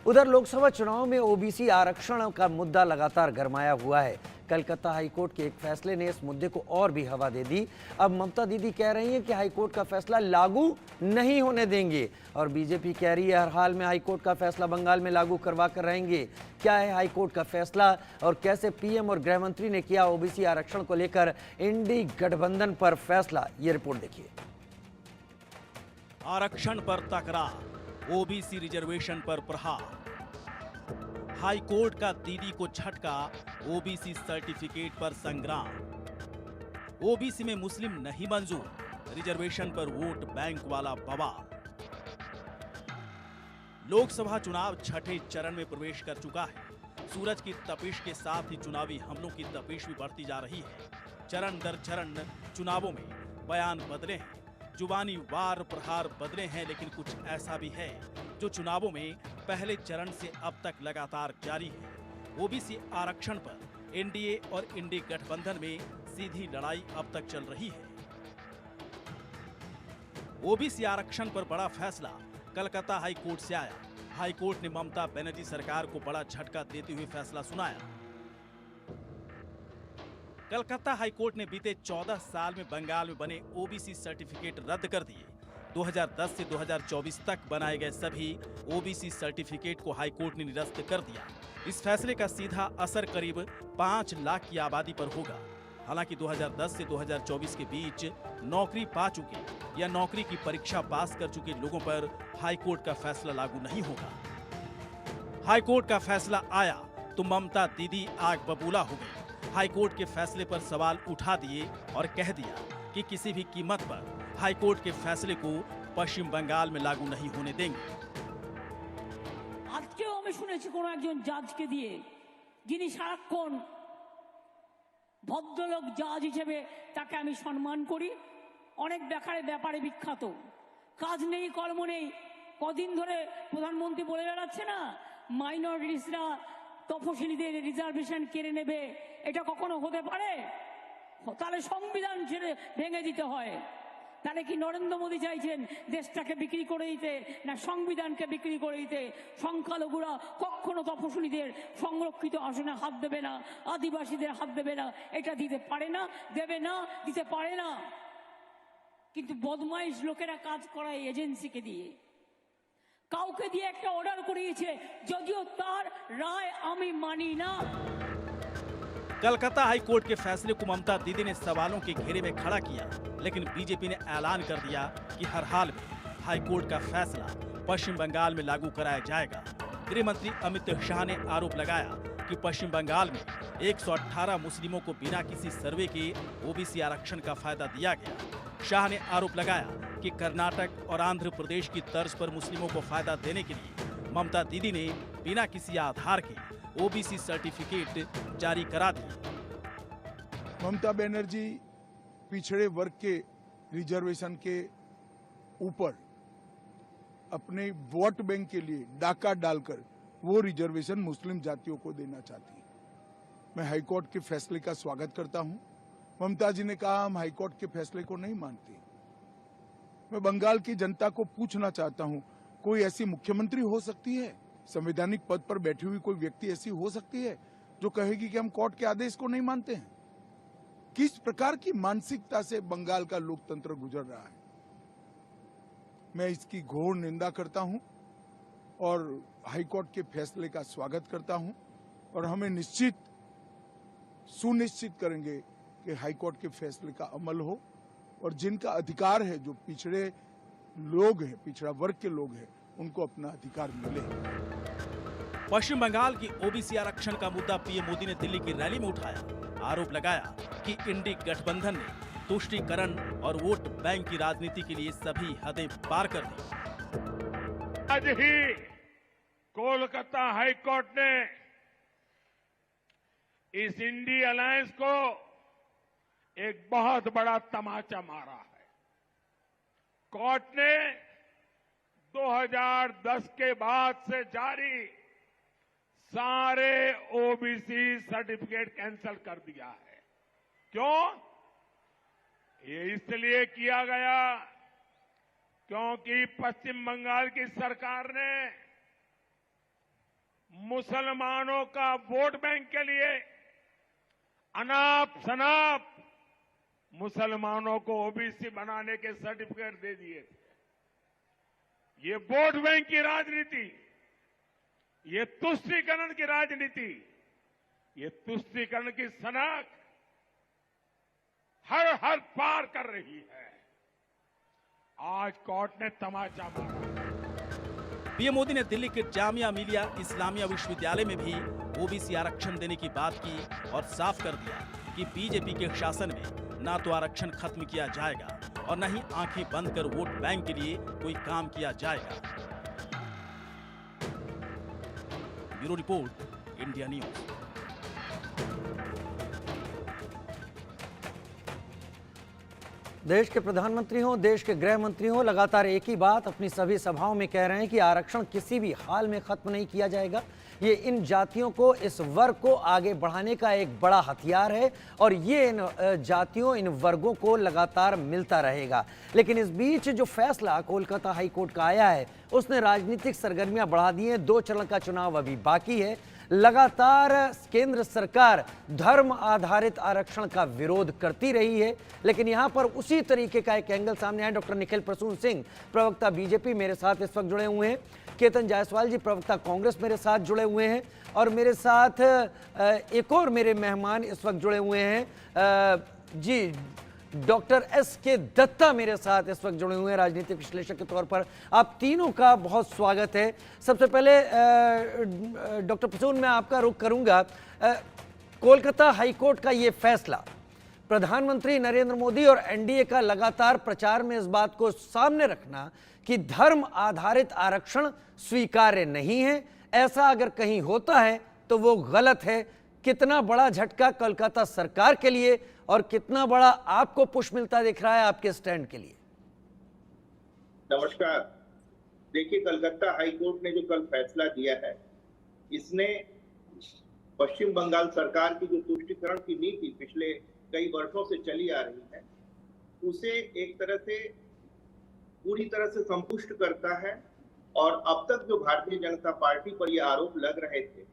उधर लोकसभा चुनाव में ओबीसी आरक्षण का मुद्दा लगातार गरमाया हुआ है। कलकत्ता हाईकोर्ट के एक फैसले ने इस मुद्दे को और भी हवा दे दी। अब ममता दीदी कह रही हैं कि हाईकोर्ट का फैसला लागू नहीं होने देंगे और बीजेपी कह रही है हर हाल में हाईकोर्ट का फैसला बंगाल में लागू करवा कर रहेंगे। क्या है हाईकोर्ट का फैसला और कैसे पीएम और गृह मंत्री ने किया ओबीसी आरक्षण को लेकर इंडी गठबंधन पर फैसला, ये रिपोर्ट देखिए। आरक्षण पर तकरार, ओबीसी रिजर्वेशन पर प्रहार। हाई कोर्ट का दीदी को झटका, ओबीसी सर्टिफिकेट पर संग्राम। ओबीसी में मुस्लिम नहीं मंजूर, रिजर्वेशन पर वोट बैंक वाला बवाल। लोकसभा चुनाव छठे चरण में प्रवेश कर चुका है। सूरज की तपिश के साथ ही चुनावी हमलों की तपिश भी बढ़ती जा रही है। चरण दर चरण चुनावों में बयान बदले हैं, जुबानी वार प्रहार बदले हैं, लेकिन कुछ ऐसा भी है जो चुनावों में पहले चरण से अब तक लगातार जारी है। ओबीसी आरक्षण पर एनडीए और इंडी गठबंधन में सीधी लड़ाई अब तक चल रही है। ओबीसी आरक्षण पर बड़ा फैसला कलकत्ता हाई कोर्ट से आया। हाई कोर्ट ने ममता बनर्जी सरकार को बड़ा झटका देते हुए फैसला सुनाया। कलकत्ता हाई कोर्ट ने बीते 14 साल में बंगाल में बने ओबीसी सर्टिफिकेट रद्द कर दिए। 2010 से 2024 तक बनाए गए सभी ओबीसी सर्टिफिकेट को हाई कोर्ट ने निरस्त कर दिया। इस फैसले का सीधा असर करीब 5 लाख की आबादी पर होगा। हालांकि 2010 से 2024 के बीच नौकरी पा चुके या नौकरी की परीक्षा पास कर चुके लोगों पर हाई कोर्ट का फैसला लागू नहीं होगा। हाई कोर्ट का फैसला आया तो ममता दीदी आग बबूला हो गई। हाई कोर्ट के फैसले पर सवाल उठा दिए और कह दिया कि किसी भी कीमत पर हाई कोर्ट के फैसले को पश्चिम बंगाल में लागू नहीं होने देंगे। আজকেও আমি শুনেছি কোন একজন জাজকে দিয়ে, যিনি সারাক্ষণ ভদ্রলোক জাজ হিসেবে তাকে আমি সম্মান করি, অনেক ব্যাপারে বিখ্যাত, কাজ নেই কর্ম নেই, কদিন ধরে প্রধানমন্ত্রী বলে বেড়াচ্ছে না মাইনরিটিসরা তফসিলিদের রিজার্ভেশন কেড়ে নেবে, এটা কখনো হতে পারে? তাহলে সংবিধান ছেড়ে ভেঙে দিতে হয়। তাহলে কি নরেন্দ্র মোদী চাইছেন দেশটাকে বিক্রি করে দিতে, না সংবিধানকে বিক্রি করে দিতে? সংখ্যালঘুরা কখনো তফসিলিদের সংরক্ষিত আসনে হাত দেবে না, আদিবাসীদের হাত দেবে না, এটা দিতে পারে না, দেবে না, দিতে পারে না। কিন্তু বদমাইশ লোকেরা কাজ করায় এজেন্সিকে দিয়ে, কাউকে দিয়ে একটা অর্ডার করিয়েছে, যদিও তার রায় আমি মানি না। कलकत्ता हाई कोर्ट के फैसले को ममता दीदी ने सवालों के घेरे में खड़ा किया, लेकिन बीजेपी ने ऐलान कर दिया कि हर हाल में हाई कोर्ट का फैसला पश्चिम बंगाल में लागू कराया जाएगा। गृह मंत्री अमित शाह ने आरोप लगाया कि पश्चिम बंगाल में 118 मुस्लिमों को बिना किसी सर्वे के ओबीसी आरक्षण का फायदा दिया गया। शाह ने आरोप लगाया कि कर्नाटक और आंध्र प्रदेश की तर्ज पर मुस्लिमों को फायदा देने के लिए ममता दीदी ने बिना किसी आधार के ओबीसी सर्टिफिकेट जारी करा दिए। ममता बनर्जी पिछड़े वर्ग के रिजर्वेशन के ऊपर अपने वोट बैंक के लिए डाका डालकर वो रिजर्वेशन मुस्लिम जातियों को देना चाहती है। मैं हाईकोर्ट के फैसले का स्वागत करता हूं। ममता जी ने कहा हम हाईकोर्ट के फैसले को नहीं मानते। मैं बंगाल की जनता को पूछना चाहता हूं, कोई ऐसी मुख्यमंत्री हो सकती है, संवैधानिक पद पर बैठी हुई कोई व्यक्ति ऐसी हो सकती है जो कहेगी कि हम कोर्ट के आदेश को नहीं मानते हैं? किस प्रकार की मानसिकता से बंगाल का लोकतंत्र गुजर रहा है? मैं इसकी घोर निंदा करता हूं और हाईकोर्ट के फैसले का स्वागत करता हूं और हमें सुनिश्चित करेंगे कि हाईकोर्ट के फैसले का अमल हो और जिनका अधिकार है, जो पिछड़े लोग हैं, पिछड़ा वर्ग के लोग हैं, उनको अपना अधिकार मिले। पश्चिम बंगाल की ओबीसी आरक्षण का मुद्दा पीएम मोदी ने दिल्ली की रैली में उठाया। आरोप लगाया कि इंडी गठबंधन ने तुष्टीकरण और वोट बैंक की राजनीति के लिए सभी हदें पार कर दी। आज ही कोलकाता हाईकोर्ट ने इस इंडी अलायंस को एक बहुत बड़ा तमाचा मारा है। कोर्ट ने 2010 के बाद से जारी सारे ओबीसी सर्टिफिकेट कैंसिल कर दिया है। क्यों? ये इसलिए किया गया क्योंकि पश्चिम बंगाल की सरकार ने मुसलमानों का वोट बैंक के लिए अनाप शनाप मुसलमानों को ओबीसी बनाने के सर्टिफिकेट दे दिए थे। ये वोट बैंक की राजनीति, ये तुष्टीकरण की राजनीति, ये तुष्टीकरण की सनक हर हर पार कर रही है। आज कोर्ट ने तमाचा मारा। पीएम मोदी ने दिल्ली के जामिया मिलिया इस्लामिया विश्वविद्यालय में भी ओबीसी आरक्षण देने की बात की और साफ कर दिया कि बीजेपी के शासन में ना तो आरक्षण खत्म किया जाएगा और न ही आंखें बंद कर वोट बैंक के लिए कोई काम किया जाएगा। Bureau report, India news. देश के प्रधानमंत्री हों, देश के गृह मंत्री हों, लगातार एक ही बात अपनी सभी सभाओं में कह रहे हैं कि आरक्षण किसी भी हाल में खत्म नहीं किया जाएगा। ये इन जातियों को, इस वर्ग को आगे बढ़ाने का एक बड़ा हथियार है और ये इन जातियों, इन वर्गों को लगातार मिलता रहेगा। लेकिन इस बीच जो फैसला कोलकाता हाई कोर्ट का आया है, उसने राजनीतिक सरगर्मियां बढ़ा दी हैं। 2 चरण का चुनाव अभी बाकी है। लगातार केंद्र सरकार धर्म आधारित आरक्षण का विरोध करती रही है, लेकिन यहां पर उसी तरीके का एक एंगल सामने आया। डॉक्टर निखिल प्रसून सिंह, प्रवक्ता बीजेपी, मेरे साथ इस वक्त जुड़े हुए हैं। केतन जायसवाल जी, प्रवक्ता कांग्रेस, मेरे साथ जुड़े हुए हैं। और मेरे साथ एक और मेरे मेहमान इस वक्त जुड़े हुए हैं जी, डॉक्टर एस.के. दत्ता मेरे साथ इस वक्त जुड़े हुए हैं राजनीतिक विश्लेषक के तौर पर। आप तीनों का बहुत स्वागत है। सबसे पहले डॉक्टर प्रसून, मैं आपका रुख करूंगा। कोलकाता हाईकोर्ट का ये फैसला, प्रधानमंत्री नरेंद्र मोदी और एनडीए का लगातार प्रचार में इस बात को सामने रखना कि धर्म आधारित आरक्षण स्वीकार्य नहीं है, ऐसा अगर कहीं होता है तो वो गलत है। कितना बड़ा झटका कोलकाता सरकार के लिए और कितना बड़ा आपको पुश मिलता दिख रहा है आपके स्टैंड के लिए? नमस्कार। देखिए, कलकत्ता हाईकोर्ट ने जो कल फैसला दिया है, इसने पश्चिम बंगाल सरकार की जो तुष्टीकरण की नीति पिछले कई वर्षों से चली आ रही है, उसे एक तरह से पूरी तरह से संपुष्ट करता है। और अब तक जो भारतीय जनता पार्टी पर ये आरोप लग रहे थे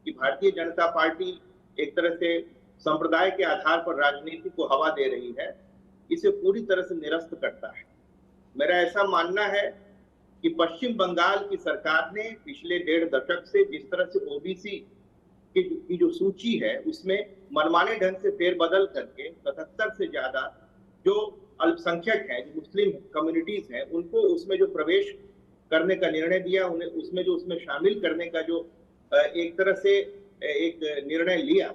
कि भारतीय जनता पार्टी एक तरह से संप्रदाय के आधार पर राजनीति को हवा दे रही है, इसे पूरी तरह से निरस्त करता है। मेरा ऐसा मानना है कि पश्चिम बंगाल की सरकार ने पिछले 1.5 दशक से जिस तरह से ओबीसी की जो सूची है, उसमें मनमाने ढंग से फेरबदल करके 77 से ज्यादा जो अल्पसंख्यक हैं, जो मुस्लिम कम्युनिटीज हैं, उनको उसमें जो प्रवेश करने का निर्णय दिया, उन्हें उसमें शामिल करने का जो एक तरह से एक निर्णय लिया,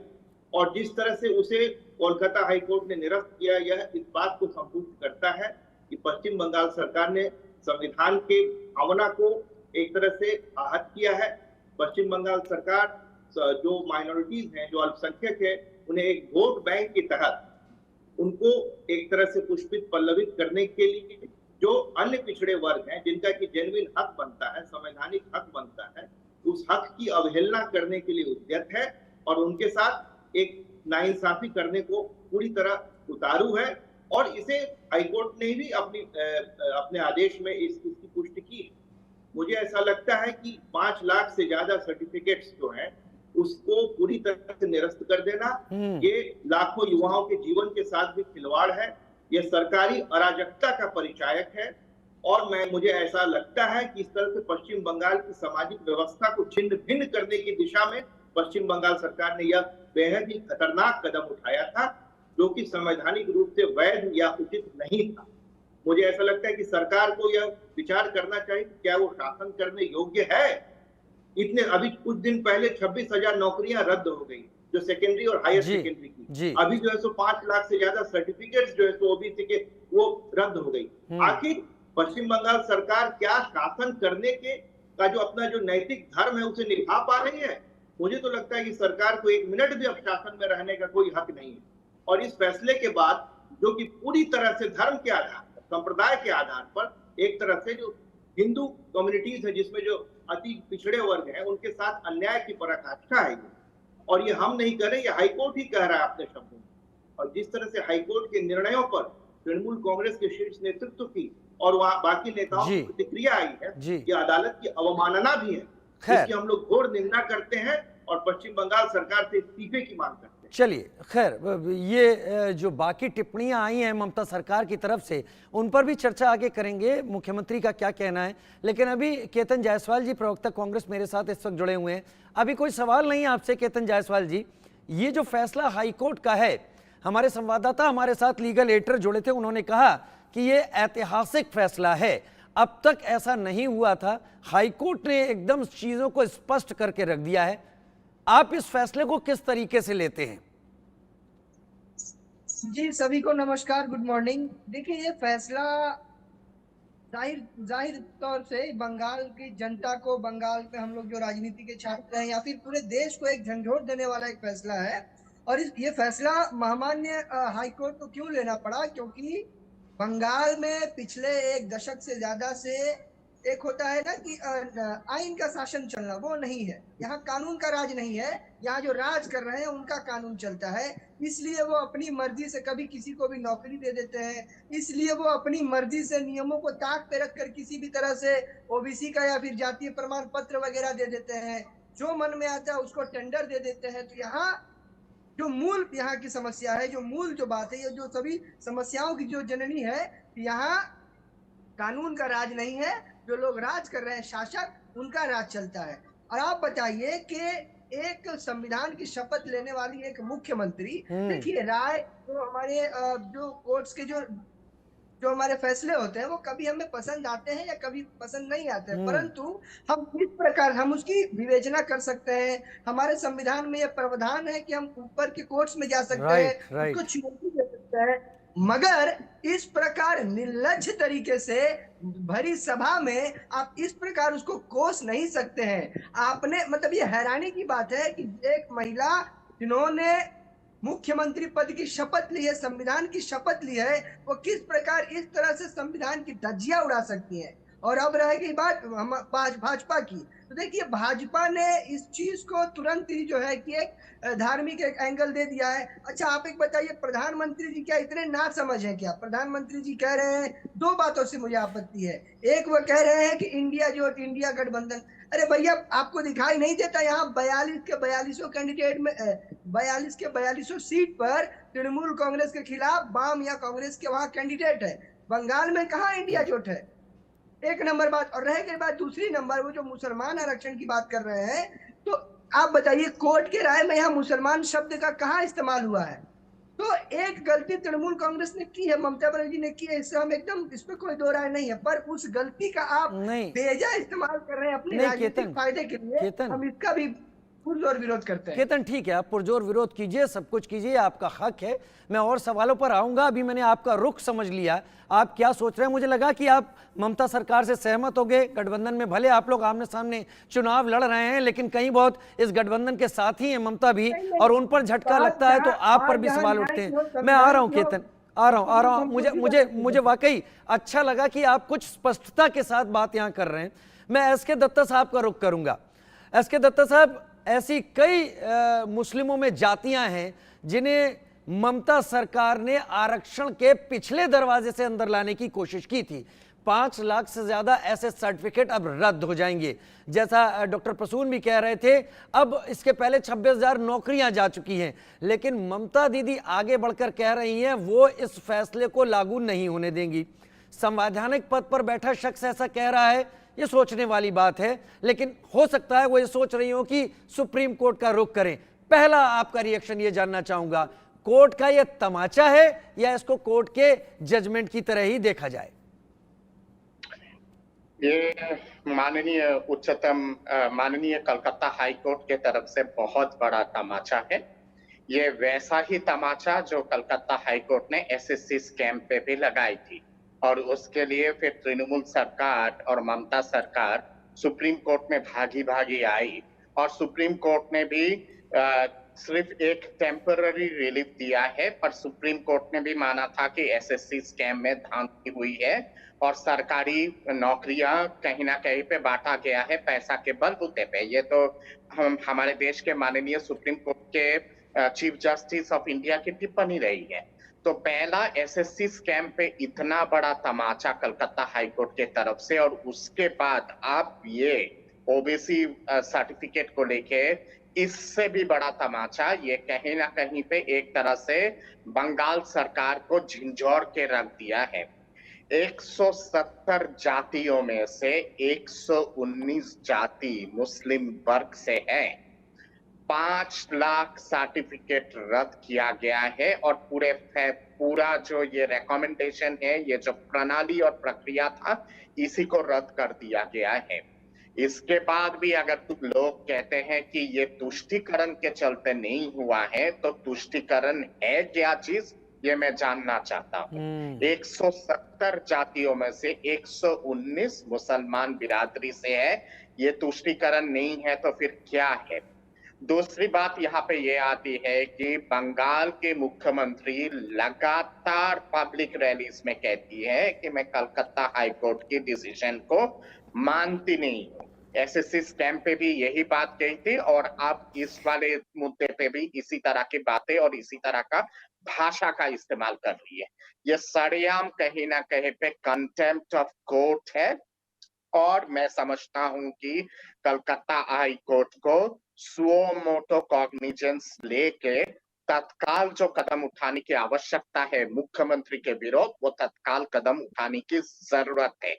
और जिस तरह से उसे कोलकाता हाईकोर्ट ने निरस्त किया, यह इस बात को संपुष्ट करता है कि पश्चिम बंगाल सरकार ने संविधान के भावना को एक तरह से आहत किया है। पश्चिम बंगाल सरकार जो माइनॉरिटीज हैं, जो अल्पसंख्यक है, उन्हें एक वोट बैंक के तहत उनको एक तरह से पुष्पित पल्लवित करने के लिए जो अन्य पिछड़े वर्ग हैं, जिनका कि जेन्युइन हक बनता है, संवैधानिक हक बनता है, उस हक की अवहेलना करने के लिए उद्यत है और उनके साथ एक नाइंसाफी करने को पूरी तरह उतारू है। और इसे हाईकोर्ट ने भी अपने आदेश में इसकी पुष्टि की। मुझे ऐसा लगता है कि 5 लाख से ज्यादा सर्टिफिकेट्स जो हैं, उसको पूरी तरह से निरस्त कर देना, ये लाखों युवाओं के जीवन के साथ भी खिलवाड़ है, ये सरकारी अराजकता का परिचायक है। और मुझे ऐसा लगता है कि इस तरह से पश्चिम बंगाल की सामाजिक व्यवस्था को छिन्न भिन्न करने की दिशा में पश्चिम बंगाल सरकार ने यह बेहद ही खतरनाक कदम उठाया था, जो कि संवैधानिक रूप से वैध या उचित नहीं था। मुझे ऐसा लगता है कि सरकार को यह विचार करना चाहिए कि क्या वो शासन करने योग्य है। अभी कुछ दिन पहले 26,000 नौकरियां रद्द हो गई, जो सेकेंडरी और हायर सेकेंडरी की। अभी जो है सो 5 लाख से ज्यादा सर्टिफिकेट्स जो है सो ओबीसी के वो रद्द हो गई। आखिर पश्चिम बंगाल सरकार क्या शासन करने का जो अपना जो नैतिक धर्म है उसे निभा पा रही है? मुझे तो लगता है कि सरकार को 1 मिनट भी अब शासन में रहने का कोई हक नहीं है। और इस फैसले के बाद, जो कि पूरी तरह से धर्म के आधार पर, संप्रदाय के आधार पर, एक तरह से जो हिंदू कम्युनिटीज है, जिसमें जो अति पिछड़े वर्ग हैं, उनके साथ अन्याय की पराकाष्ठा है। और ये हम नहीं कह रहे, ये हाईकोर्ट ही कह रहा है अपने शब्दों में। और जिस तरह से हाईकोर्ट के निर्णयों पर तृणमूल कांग्रेस के शीर्ष नेतृत्व की और वहां बाकी नेताओं की प्रतिक्रिया आई है, ये अदालत की अवमानना भी है। खैर। इसकी हम लोग घोर निंदा करते हैं और पश्चिम बंगाल सरकार से इस्तीफे की मांग करते हैं। चलिए खैर, ये जो बाकी टिप्पणियां आई हैं ममता सरकार की तरफ से, उन पर भी चर्चा आगे करेंगे, मुख्यमंत्री का क्या कहना है। लेकिन अभी केतन जायसवाल जी, प्रवक्ता कांग्रेस, मेरे साथ इस वक्त जुड़े हुए हैं। अभी कोई सवाल नहीं है आपसे केतन जायसवाल जी, ये जो फैसला हाईकोर्ट का है, हमारे संवाददाता हमारे साथ लीगल एडिटर जुड़े थे, उन्होंने कहा कि ये ऐतिहासिक फैसला है, अब तक ऐसा नहीं हुआ था, हाईकोर्ट ने एकदम चीजों को स्पष्ट करके रख दिया है। आप इस फैसले को किस तरीके से लेते हैं? जी, सभी को नमस्कार, गुड मॉर्निंग। देखिए, ये फैसला जाहिर जाहिर तौर से बंगाल की जनता को, बंगाल में हम लोग जो राजनीति के छात्र हैं या फिर पूरे देश को एक झंझोर देने वाला एक फैसला है। और ये फैसला महामान्य हाईकोर्ट को क्यों लेना पड़ा? क्योंकि बंगाल में पिछले एक दशक से ज्यादा से एक होता है ना कि आइन का शासन चलना, वो नहीं है। यहाँ कानून का राज नहीं है, यहाँ जो राज कर रहे हैं उनका कानून चलता है। इसलिए वो अपनी मर्जी से कभी किसी को भी नौकरी दे देते हैं, इसलिए वो अपनी मर्जी से नियमों को ताक पे रखकर किसी भी तरह से ओबीसी का या फिर जातीय प्रमाण पत्र वगैरह दे देते हैं, जो मन में आता है उसको टेंडर दे देते हैं। तो यहाँ जो मूल यहाँ की समस्या है, जो मूल जो बात है, ये जो सभी समस्याओं की जो जननी है, यहाँ कानून का राज नहीं है, जो लोग राज कर रहे हैं, शासक, उनका राज चलता है। और आप बताइए कि एक संविधान की शपथ लेने वाली एक मुख्यमंत्री, देखिए राय जो हमारे जो कोर्ट्स के जो हमारे फैसले होते हैं वो कभी हमें पसंद आते हैं या कभी पसंद नहीं आते हैं, परंतु हम किस प्रकार हम उसकी विवेचना कर सकते हैं। हमारे संविधान में यह प्रावधान है कि हम ऊपर के कोर्ट्स में जा सकते हैं, उसको चुनौती दे सकते हैं, मगर इस प्रकार निर्लज्ज तरीके से भरी सभा में आप इस प्रकार उसको कोस नहीं सकते हैं। आपने मतलब ये हैरानी की बात है कि एक महिला जिन्होंने मुख्यमंत्री पद की शपथ ली है, संविधान की शपथ ली है, वो किस प्रकार इस तरह से संविधान की धज्जियां उड़ा सकती हैं। और अब रह गई बात भाजपा की, तो देखिए भाजपा ने इस चीज को तुरंत ही जो है कि एक धार्मिक एक एंगल दे दिया है। अच्छा, आप एक बताइए, प्रधानमंत्री जी क्या इतने ना समझ है क्या? प्रधानमंत्री जी कह रहे हैं, दो बातों से मुझे आपत्ति है। एक, वो कह रहे हैं कि इंडिया गठबंधन, अरे भैया आपको दिखाई नहीं देता यहाँ 42 के 42 कैंडिडेट में 42 के 42 सीट पर तृणमूल कांग्रेस के खिलाफ वाम या कांग्रेस के वहां कैंडिडेट है। बंगाल में कहाँ इंडिया जोट है? एक नंबर बात। और रह गई बात दूसरी नंबर, वो जो मुसलमान आरक्षण की बात कर रहे हैं, तो आप बताइए कोर्ट के राय में यहाँ मुसलमान शब्द का कहाँ इस्तेमाल हुआ है? तो एक गलती तृणमूल कांग्रेस ने की है, ममता बनर्जी ने की है, इससे हम एकदम, इस पर कोई दो राय नहीं है, पर उस गलती का आप बेजा इस्तेमाल कर रहे हैं अपने राजनीतिक फायदे के लिए, हम इसका भी पुरजोर विरोध करते हैं। केतन, ठीक है, आप पुरजोर विरोध कीजिए, सब कुछ कीजिए, आपका हक है। मैं और सवालों पर आऊंगा, अभी मैंने आपका रुख समझ लिया, आप क्या सोच रहे हैं। मुझे लगा कि आप ममता सरकार से सहमत हो गए, गठबंधन में भले आप लोग आमने सामने चुनाव लड़ रहे हैं, लेकिन कहीं बहुत इस गठबंधन के साथ ही है ममता भी, और उन पर झटका लगता है तो आप पर भी सवाल उठते हैं। मैं आ रहा हूं केतन, आ रहा हूं। मुझे वाकई अच्छा लगा कि आप कुछ स्पष्टता के साथ बात यहां कर रहे हैं। मैं एस के दत्ता साहब का रुख करूंगा। एस के दत्ता साहब, ऐसी कई मुस्लिमों में जातियां हैं जिन्हें ममता सरकार ने आरक्षण के पिछले दरवाजे से अंदर लाने की कोशिश की थी। 5 लाख से ज्यादा ऐसे सर्टिफिकेट अब रद्द हो जाएंगे, जैसा डॉक्टर प्रसून भी कह रहे थे। अब इसके पहले 26,000 नौकरियां जा चुकी हैं, लेकिन ममता दीदी आगे बढ़कर कह रही हैं वो इस फैसले को लागू नहीं होने देंगी। संवैधानिक पद पर बैठा शख्स ऐसा कह रहा है, ये सोचने वाली बात है, लेकिन हो सकता है वो ये सोच रही हो कि सुप्रीम कोर्ट का रुख करें। पहला आपका रिएक्शन ये जानना चाहूंगा, कोर्ट का ये तमाचा है या इसको कोर्ट के जजमेंट की तरह ही देखा जाए? ये माननीय कलकत्ता हाई कोर्ट के तरफ से बहुत बड़ा तमाचा है। ये वैसा ही तमाचा जो कलकत्ता हाई कोर्ट ने एसएससी स्कैम पे भी लगाई थी, और उसके लिए फिर तृणमूल सरकार और ममता सरकार सुप्रीम कोर्ट में भागी आई, और सुप्रीम कोर्ट ने भी सिर्फ एक टेम्पररी रिलीफ दिया है, पर सुप्रीम कोर्ट ने भी माना था कि एसएससी स्कैम में धांधली हुई है और सरकारी नौकरियां कहीं ना कहीं पे बांटा गया है पैसा के बलबूते पे। ये तो हमारे देश के माननीय सुप्रीम कोर्ट के चीफ जस्टिस ऑफ इंडिया की टिप्पणी रही है। तो पहला एसएससी स्कैम पे इतना बड़ा तमाचा कलकत्ता हाईकोर्ट के तरफ से, और उसके बाद आप ये ओबीसी सर्टिफिकेट को लेके इससे भी बड़ा तमाचा ये कहीं ना कहीं पे एक तरह से बंगाल सरकार को झिंझोर के रख दिया है। 170 जातियों में से 119 जाति मुस्लिम वर्ग से है। 5 लाख सर्टिफिकेट रद्द किया गया है और पूरा जो ये रिकमेंडेशन है, ये जो प्रणाली और प्रक्रिया था, इसी को रद्द कर दिया गया है। इसके बाद भी अगर तुम लोग कहते हैं कि ये तुष्टीकरण के चलते नहीं हुआ है, तो तुष्टीकरण है क्या चीज, ये मैं जानना चाहता हूँ। 170 जातियों में से 119 मुसलमान बिरादरी से है, ये तुष्टीकरण नहीं है तो फिर क्या है? दूसरी बात यहाँ पे ये आती है कि बंगाल के मुख्यमंत्री लगातार पब्लिक रैलीज में कहती है कि मैं कलकत्ता हाईकोर्ट की डिसीजन को मानती नहीं हूँ। एसएससी स्कैम पे भी यही बात कही थी और अब इस वाले मुद्दे पे भी इसी तरह की बातें और इसी तरह का भाषा का इस्तेमाल कर रही है। ये सरेआम कहीं ना कहीं पे कंटेम्प्ट ऑफ कोर्ट है और मैं समझता हूं कि कलकत्ता हाई कोर्ट को सुओ मोटो कॉग्निजेंस लेके तत्काल जो कदम उठाने की आवश्यकता है मुख्यमंत्री के विरोध, वो तत्काल कदम उठाने की जरूरत है।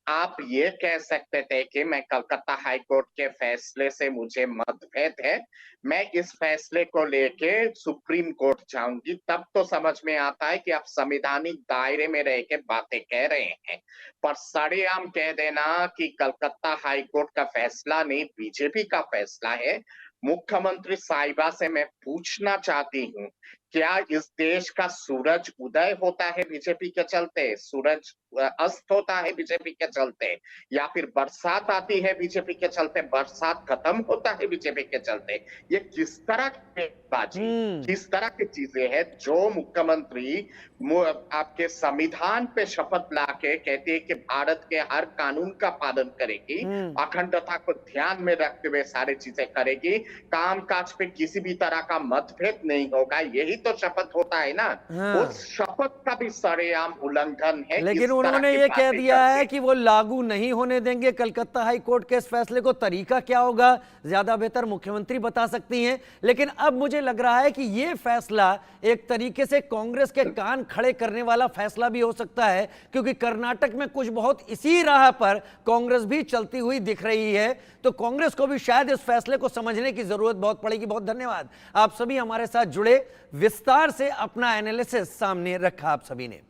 आप ये कह सकते थे कि मैं कलकत्ता हाई कोर्ट के फैसले से मुझे मतभेद है, मैं इस फैसले को लेके सुप्रीम कोर्ट जाऊंगी, तब तो समझ में आता है कि आप संवैधानिक दायरे में रह के बातें कह रहे हैं। पर सरेआम कह देना कि कलकत्ता हाई कोर्ट का फैसला नहीं, बीजेपी का फैसला है। मुख्यमंत्री साहिबा से मैं पूछना चाहती हूँ, क्या इस देश का सूरज उदय होता है बीजेपी के चलते, सूरज अस्त होता है बीजेपी के चलते, या फिर बरसात आती है बीजेपी के चलते, बरसात खत्म होता है बीजेपी के चलते? ये किस तरह की बाजी, किस तरह की चीजें हैं जो मुख्यमंत्री आपके संविधान पे शपथ लाके कहती है कि भारत के हर कानून का पालन करेगी, अखंडता को ध्यान में रखते हुए सारी चीजें करेगी, कामकाज पे किसी भी तरह का मतभेद नहीं होगा, यही तो शपथ होता है ना। उस शपथ का भी सरेआम उल्लंघन है। लेकिन उन्होंने ये कह दिया है कि वो लागू नहीं होने देंगे कलकत्ता हाई कोर्ट के इस फैसले को। तरीका क्या होगा ज्यादा बेहतर मुख्यमंत्री बता सकती हैं, लेकिन अब मुझे लग रहा है कि ये फैसला एक तरीके से कांग्रेस के कान खड़े करने वाला फैसला भी हो सकता है, क्योंकि कर्नाटक में कुछ बहुत इसी राह पर कांग्रेस भी चलती हुई दिख रही है। तो कांग्रेस को भी शायद इस फैसले को समझने की जरूरत बहुत पड़ेगी। बहुत धन्यवाद, आप सभी हमारे साथ जुड़े, विस्तार से अपना एनालिसिस सामने रखा आप सभी ने।